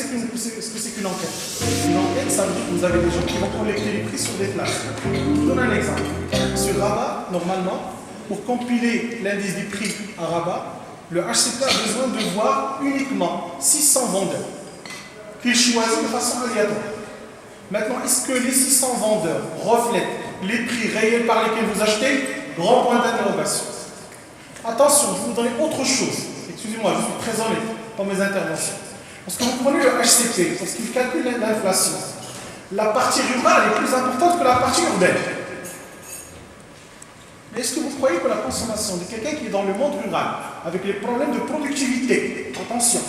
ce que c'est qu'une enquête? Une enquête, ça veut dire que vous avez des gens qui vont collecter les prix sur des places. Je vous donne un exemple. Sur Rabat, normalement, pour compiler l'indice des prix à Rabat, le HCP a besoin de voir uniquement 600 vendeurs qu'il choisit de façon aléatoire. Maintenant, est-ce que les 600 vendeurs reflètent les prix réels par lesquels vous achetez? Grand point d'interrogation. Attention, je vais vous donner autre chose. Excusez-moi, je suis très honnête dans mes interventions. Parce que vous prenez le HCP, parce qu'il calcule l'inflation, la partie rurale est plus importante que la partie urbaine. Mais est-ce que vous croyez que la consommation de quelqu'un qui est dans le monde rural, avec les problèmes de productivité, attention,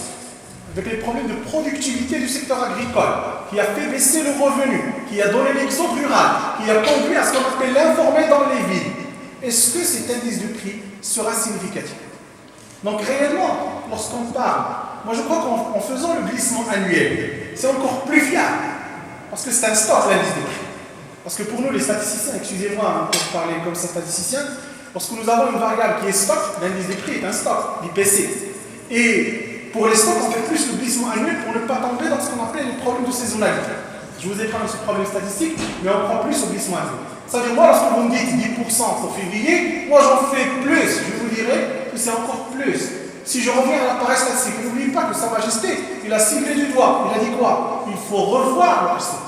avec les problèmes de productivité du secteur agricole, qui a fait baisser le revenu, qui a donné l'exode rural, qui a conduit à ce qu'on appelle l'informel dans les villes, est-ce que cet indice de prix sera significatif? Donc réellement, lorsqu'on parle, moi je crois qu'en faisant le glissement annuel, c'est encore plus fiable, parce que c'est un stock l'indice de prix. Parce que pour nous les statisticiens, excusez-moi pour parler comme statisticien, lorsque nous avons une variable qui est stock, l'indice de prix est un stock, l'IPC. Et pour les stocks, on fait plus le glissement annuel pour ne pas tomber dans ce qu'on appelle les problèmes de saisonnalité. Je vous ai parlé de ce problème statistique, mais on prend plus au glissement annuel. Ça veut dire, moi, lorsque vous me dites 10% pour février, moi j'en fais plus. Je vous dirai que c'est encore plus. Si je reviens à l'appareil statistique, n'oubliez pas que Sa Majesté, il a ciblé du doigt. Il a dit quoi? Il faut revoir le HCP.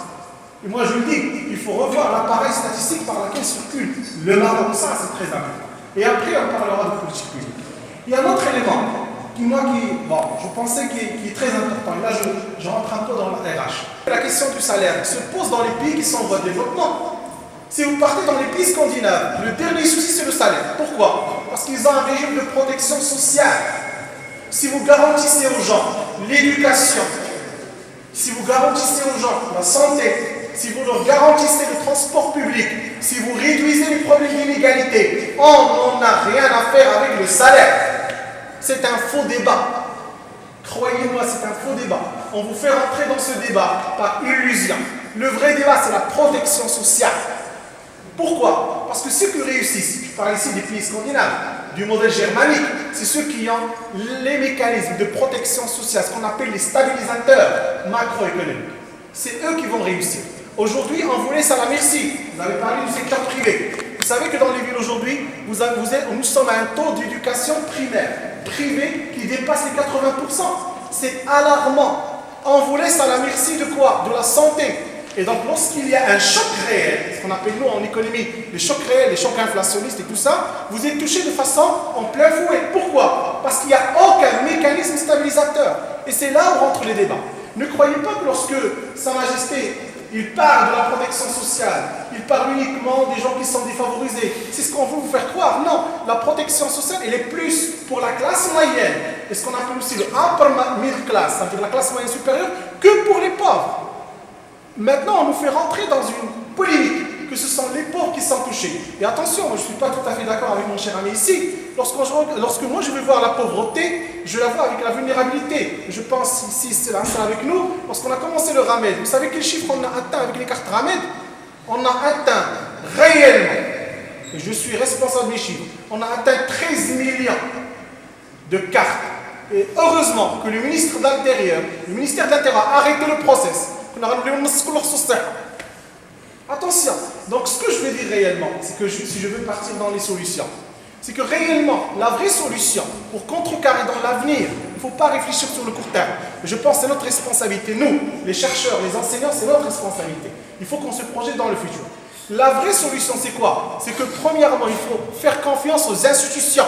Et moi je le dis, il faut revoir l'appareil statistique par lequel circule le Maroc. Ça, c'est très important. Et après, on parlera de politique publique. Il y a un autre élément je pensais qui est très important. Et là, je rentre un peu dans la RH. La question du salaire se pose dans les pays qui sont en voie de développement. Si vous partez dans les pays scandinaves, le dernier souci c'est le salaire. Pourquoi? Parce qu'ils ont un régime de protection sociale. Si vous garantissez aux gens l'éducation, si vous garantissez aux gens la santé, si vous leur garantissez le transport public, si vous réduisez les problèmes d'inégalité, on n'en a rien à faire avec le salaire. C'est un faux débat. Croyez-moi, c'est un faux débat. On vous fait rentrer dans ce débat par illusion. Le vrai débat, c'est la protection sociale. Pourquoi? Parce que ceux qui réussissent, je parle ici des pays scandinaves, du modèle germanique, c'est ceux qui ont les mécanismes de protection sociale, ce qu'on appelle les stabilisateurs macroéconomiques. C'est eux qui vont réussir. Aujourd'hui, on vous laisse à la merci. Vous avez parlé du secteur privé. Vous savez que dans les villes aujourd'hui, nous sommes à un taux d'éducation primaire, privé, qui dépasse les 80%. C'est alarmant. On vous laisse à la merci de quoi? De la santé. Et donc, lorsqu'il y a un choc réel, ce qu'on appelle nous en économie, les chocs réels, les chocs inflationnistes et tout ça, vous êtes touché de façon en plein fouet. Pourquoi? Parce qu'il n'y a aucun mécanisme stabilisateur. Et c'est là où rentrent les débats. Ne croyez pas que lorsque Sa Majesté, il parle de la protection sociale, il parle uniquement des gens qui sont défavorisés. C'est ce qu'on veut vous faire croire. Non, la protection sociale, elle est plus pour la classe moyenne, et ce qu'on appelle aussi le upper middle class, c'est-à-dire la classe moyenne supérieure, que pour les pauvres. Maintenant, on nous fait rentrer dans une polémique, que ce sont les pauvres qui sont touchés. Et attention, moi, je ne suis pas tout à fait d'accord avec mon cher ami ici. Lorsque moi je vais voir la pauvreté, je la vois avec la vulnérabilité. Je pense ici, c'est là avec nous, lorsqu'on a commencé le Ramed, vous savez quel chiffre on a atteint avec les cartes Ramed? On a atteint réellement, et je suis responsable des chiffres, on a atteint 13 millions de cartes. Et heureusement que le ministère de l'Intérieur a arrêté le process. Attention, donc ce que je veux dire réellement, c'est que si je veux partir dans les solutions, c'est que réellement, la vraie solution pour contrecarrer dans l'avenir, il ne faut pas réfléchir sur le court terme. Je pense que c'est notre responsabilité, nous, les chercheurs, les enseignants, c'est notre responsabilité. Il faut qu'on se projette dans le futur. La vraie solution, c'est quoi? C'est que premièrement, il faut faire confiance aux institutions.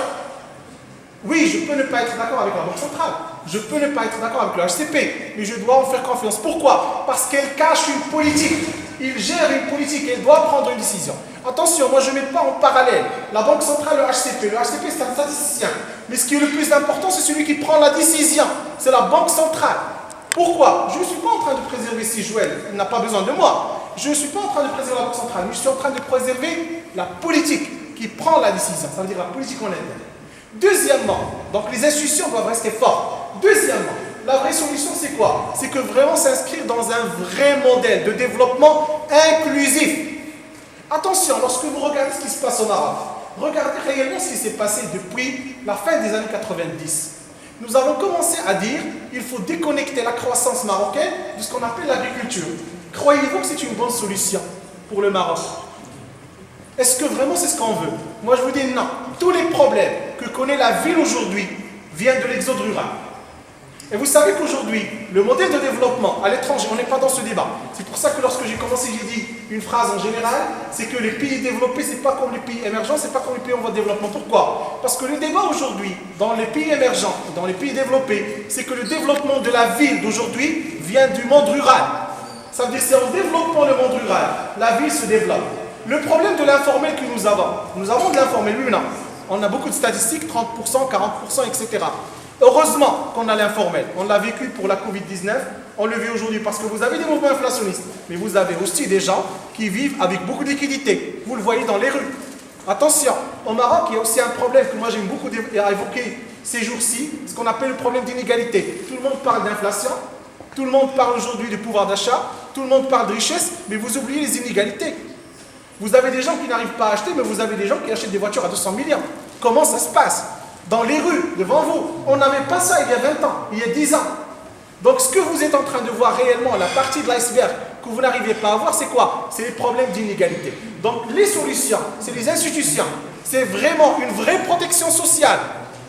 Oui, je peux ne pas être d'accord avec la Banque centrale, je peux ne pas être d'accord avec le HCP, mais je dois en faire confiance. Pourquoi? Parce qu'elle cache une politique. Il gère une politique et elle doit prendre une décision. Attention, moi je ne mets pas en parallèle la Banque centrale et le HCP. Le HCP c'est un statisticien. Mais ce qui est le plus important, c'est celui qui prend la décision. C'est la Banque centrale. Pourquoi? Je ne suis pas en train de préserver Joël, il n'a pas besoin de moi. Je ne suis pas en train de préserver la Banque centrale, mais je suis en train de préserver la politique qui prend la décision. Ça veut dire la politique en elle-même. Deuxièmement, donc les institutions doivent rester fortes. Deuxièmement, la vraie solution c'est quoi? C'est que vraiment s'inscrire dans un vrai modèle de développement inclusif. Attention, lorsque vous regardez ce qui se passe au Maroc, regardez réellement ce qui s'est passé depuis la fin des années 90. nous avons commencé à dire qu'il faut déconnecter la croissance marocaine de ce qu'on appelle l'agriculture. Croyez-vous que c'est une bonne solution pour le Maroc? Est-ce que vraiment c'est ce qu'on veut? Moi je vous dis non. Tous les problèmes que connaît la ville aujourd'hui viennent de l'exode rural. Et vous savez qu'aujourd'hui, le modèle de développement à l'étranger, on n'est pas dans ce débat. C'est pour ça que lorsque j'ai commencé, j'ai dit une phrase en général, c'est que les pays développés, c'est pas comme les pays émergents, c'est pas comme les pays en voie de développement. Pourquoi? Parce que le débat aujourd'hui, dans les pays émergents, dans les pays développés, c'est que le développement de la ville d'aujourd'hui vient du monde rural. Ça veut dire que c'est en développant le monde rural, la ville se développe. Le problème de l'informel que nous avons de l'informel, oui, non. On a beaucoup de statistiques, 30%, 40%, etc. Heureusement qu'on a l'informel. On l'a vécu pour la Covid-19, on le vit aujourd'hui parce que vous avez des mouvements inflationnistes, mais vous avez aussi des gens qui vivent avec beaucoup de liquidités. Vous le voyez dans les rues. Attention, au Maroc, il y a aussi un problème que moi j'aime beaucoup évoquer ces jours-ci, ce qu'on appelle le problème d'inégalité. Tout le monde parle d'inflation, tout le monde parle aujourd'hui du pouvoir d'achat, tout le monde parle de richesse, mais vous oubliez les inégalités. Vous avez des gens qui n'arrivent pas à acheter, mais vous avez des gens qui achètent des voitures à 200 millions. Comment ça se passe? Dans les rues, devant vous. On n'avait pas ça il y a 20 ans, il y a 10 ans. Donc ce que vous êtes en train de voir réellement, la partie de l'iceberg que vous n'arrivez pas à voir, c'est quoi? C'est les problèmes d'inégalité. Donc les solutions, c'est les institutions. C'est vraiment une vraie protection sociale.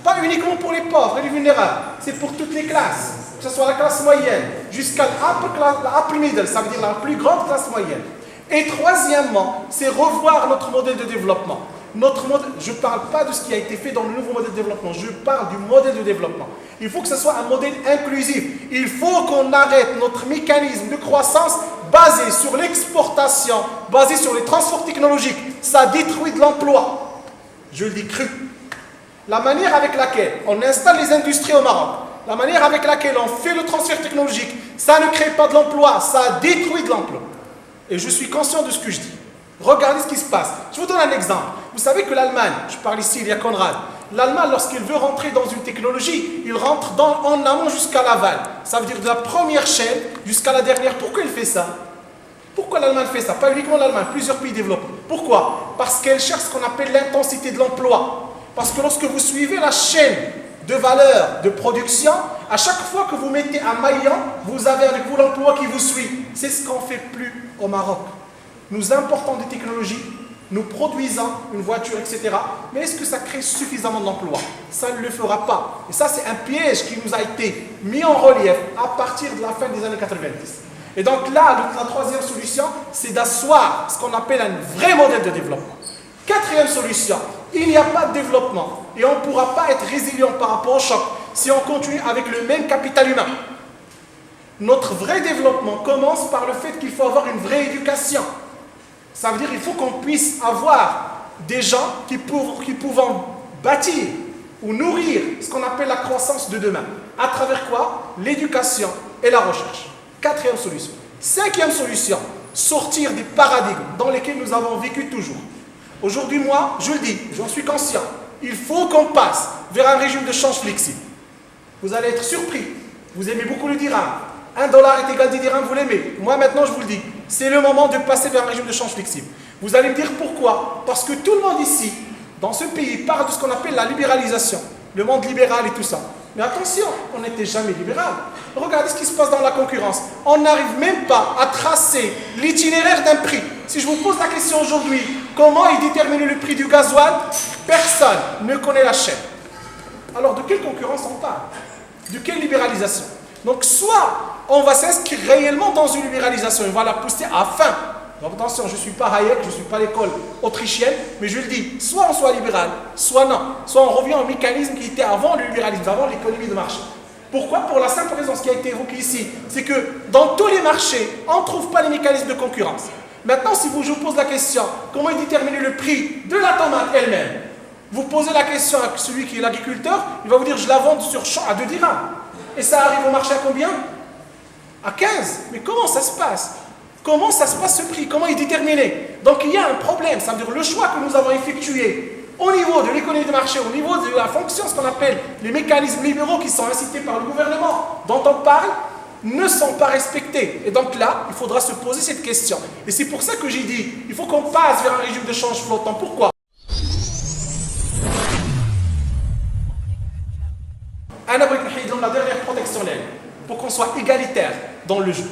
Pas uniquement pour les pauvres et les vulnérables. C'est pour toutes les classes. Que ce soit la classe moyenne, jusqu'à la upper middle, ça veut dire la plus grande classe moyenne. Et troisièmement, c'est revoir notre modèle de développement. Notre modèle, je ne parle pas de ce qui a été fait dans le nouveau modèle de développement, je parle du modèle de développement. Il faut que ce soit un modèle inclusif. Il faut qu'on arrête notre mécanisme de croissance basé sur l'exportation, basé sur les transferts technologiques. Ça détruit de l'emploi. Je le dis cru. La manière avec laquelle on installe les industries au Maroc, la manière avec laquelle on fait le transfert technologique, ça ne crée pas de l'emploi, ça détruit de l'emploi. Et je suis conscient de ce que je dis. Regardez ce qui se passe. Je vous donne un exemple. Vous savez que l'Allemagne, je parle ici, il y a Conrad, l'Allemagne, lorsqu'il veut rentrer dans une technologie, il rentre en amont jusqu'à l'aval. Ça veut dire de la première chaîne jusqu'à la dernière. Pourquoi il fait ça? Pourquoi l'Allemagne fait ça? Pas uniquement l'Allemagne, plusieurs pays développés. Pourquoi? Parce qu'elle cherche ce qu'on appelle l'intensité de l'emploi. Parce que lorsque vous suivez la chaîne de valeur de production, à chaque fois que vous mettez un maillon, vous avez avec vous l'emploi qui vous suit. C'est ce qu'on ne fait plus au Maroc. Nous importons des technologies, nous produisons une voiture, etc. Mais est-ce que ça crée suffisamment d'emplois? Ça ne le fera pas. Et ça, c'est un piège qui nous a été mis en relief à partir de la fin des années 90. Et donc là, la troisième solution, c'est d'asseoir ce qu'on appelle un vrai modèle de développement. Quatrième solution, il n'y a pas de développement et on ne pourra pas être résilient par rapport au choc si on continue avec le même capital humain. Notre vrai développement commence par le fait qu'il faut avoir une vraie éducation. Ça veut dire qu'il faut qu'on puisse avoir des gens qui pouvant bâtir ou nourrir ce qu'on appelle la croissance de demain. À travers quoi? L'éducation et la recherche. Quatrième solution. Cinquième solution, sortir des paradigmes dans lesquels nous avons vécu toujours. Aujourd'hui, moi, je le dis, j'en suis conscient, il faut qu'on passe vers un régime de change flexible. Vous allez être surpris. Vous aimez beaucoup le dirham. 1 dollar est égal à 10 dirhams, vous l'aimez. Moi, maintenant, je vous le dis, c'est le moment de passer vers un régime de change flexible. Vous allez me dire pourquoi? Parce que tout le monde ici, dans ce pays, parle de ce qu'on appelle la libéralisation, le monde libéral et tout ça. Mais attention, on n'était jamais libéral. Regardez ce qui se passe dans la concurrence. On n'arrive même pas à tracer l'itinéraire d'un prix. Si je vous pose la question aujourd'hui, comment est déterminé le prix du gasoil? Personne ne connaît la chaîne. Alors de quelle concurrence on parle? De quelle libéralisation? Donc soit on va s'inscrire réellement dans une libéralisation, on va la pousser à fin. Donc attention, je ne suis pas Hayek, je ne suis pas l'école autrichienne, mais je le dis, soit on soit libéral, soit non. Soit on revient au mécanisme qui était avant le libéralisme, avant l'économie de marché. Pourquoi? Pour la simple raison, ce qui a été évoqué ici, c'est que dans tous les marchés, on ne trouve pas les mécanismes de concurrence. Maintenant, si je vous pose la question, comment est déterminé le prix de la tomate elle-même? Vous posez la question à celui qui est l'agriculteur, il va vous dire, je la vends sur champ à 2 dirhams. Et ça arrive au marché à combien? À 15. Mais comment ça se passe? Comment ça se passe ce prix? Comment il est déterminé? Donc il y a un problème, ça veut dire le choix que nous avons effectué au niveau de l'économie de marché, au niveau de la fonction, ce qu'on appelle les mécanismes libéraux qui sont incités par le gouvernement, dont on parle, ne sont pas respectés. Et donc là, il faudra se poser cette question. Et c'est pour ça que j'ai dit, il faut qu'on passe vers un régime de change flottant. Pourquoi? أنا بغيت égalitaire dans le jeu.